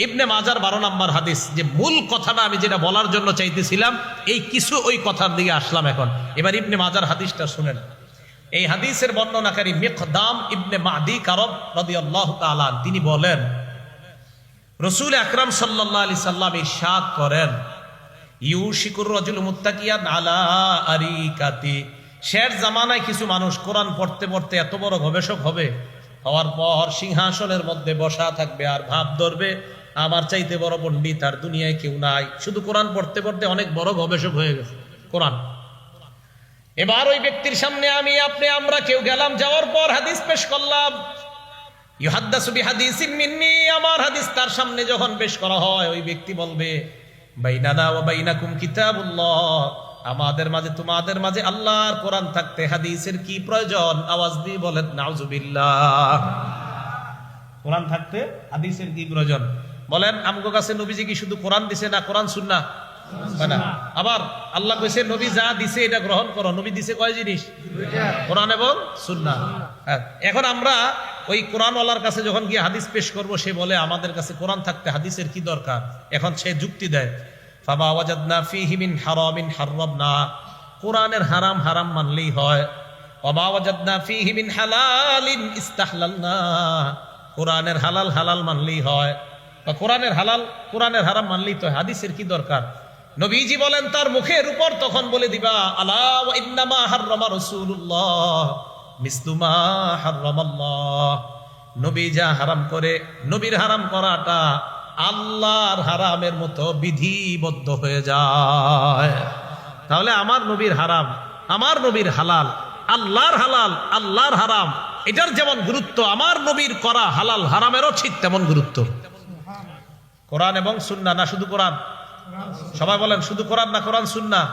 ইবনে মাজার 12 নম্বর হাদিস। যে মূল কথাটা আমি যেটা বলার জন্য চাইতেছিলাম, এই কিছু ওই কথার দিকে আসলাম এখন। এবার ইবনে মাজার হাদিসটা শুনেন। এই হাদিসের বর্ণনাকারী মিকদাম ইবনে মাদি কারব রাদিয়াল্লাহু তাআলা তিনি বলেন, রাসূল আকরাম সাল্লাল্লাহু আলাইহি সাল্লাম ইরশাদ করেন, ইউশিকুর রাজুলু মুত্তাকিয়ান আলা আরিকাতি। শেষ জামানায় কিছু মানুষ কোরআন পড়তে পড়তে এত বড় গবেষক হবে, হওয়ার পর সিংহাসনের মধ্যে বসা থাকবে আর ভাব ধরবে আমার চাইতে বড় পণ্ডিত আর দুনিয়ায় কেউ নাই। শুধু কোরআন পড়তে পড়তে অনেক বড় গবেষক হয়ে গেছে কোরআন। এবার ওই ব্যক্তির সামনে আমি আপনি আমরা কেউ গেলাম, যাওয়ার পর হাদিস পেশ করলাম, ইউহাদ্দাসু বিহাদিসিন মিন্নি, আমার হাদিস তার সামনে যখন পেশ করা হয়, ওই ব্যক্তি বলবে, বাইনানা ওয়া বাইনাকুম কিতাবুল্লাহ, আমাদের মাঝে তোমাদের মাঝে আল্লাহর কোরআন থাকতে হাদিসের কি প্রয়োজন? আওয়াজ দিয়ে বলেন নাউজুবিল্লাহ। কোরআন থাকতে হাদিসের কি প্রয়োজন? বলেন আমগো কাছে নবীজি কি শুধু কোরআন দিছে না কোরআন সুন্নাহ? না, আবার আল্লাহ কইছে নবী যা দিছে এটা গ্রহণ করো। নবী দিছে কয় জিনিস? কোরআন এবং সুন্নাহ। এখন আমরা ওই কোরআনওয়ালার কাছে যখন গিয়ে হাদিস পেশ করব, সে বলে আমাদের কাছে কোরআন থাকতে হাদিসের কি দরকার? এখন সে যুক্তি দেয়, ফামা ওয়াজাদনা ফীহি মিন হারামিন হারামনা, কোরআনের হারাম হারাম মানলেই হয়। ওয়া ওয়াজাদনা ফীহি মিন হালালিন ইস্তাহলালনা, কোরআনের হালাল হালাল মানলেই হয়। বা কোরআনের হালাল কোরআনের হারাম মানলেই তো। হাদিসের কি দরকার? নবীজি বলেন তার মুখের উপর, তখন বলে দিবা, আলা ওয়া ইন্নামা হাররামা রাসূলুল্লাহ মিসলু মা হাররামাল্লাহ। নবী যা হারাম করে, নবীর হারাম করাটা আল্লাহর হারামের মতো বিধিবদ্ধ হয়ে যায়। তাহলে আমার নবীর হারাম, আমার নবীর হালাল, আল্লাহর হালাল, আল্লাহর হারাম, এটার যেমন গুরুত্ব, আমার নবীর করা হালাল হারামেরও ঠিক তেমন গুরুত্ব। কোরআন এবং সুন্নাহ, না শুধু কোরআন? সবাই বলেন শুধু কোরআন না কোরআন সুন্নাহ?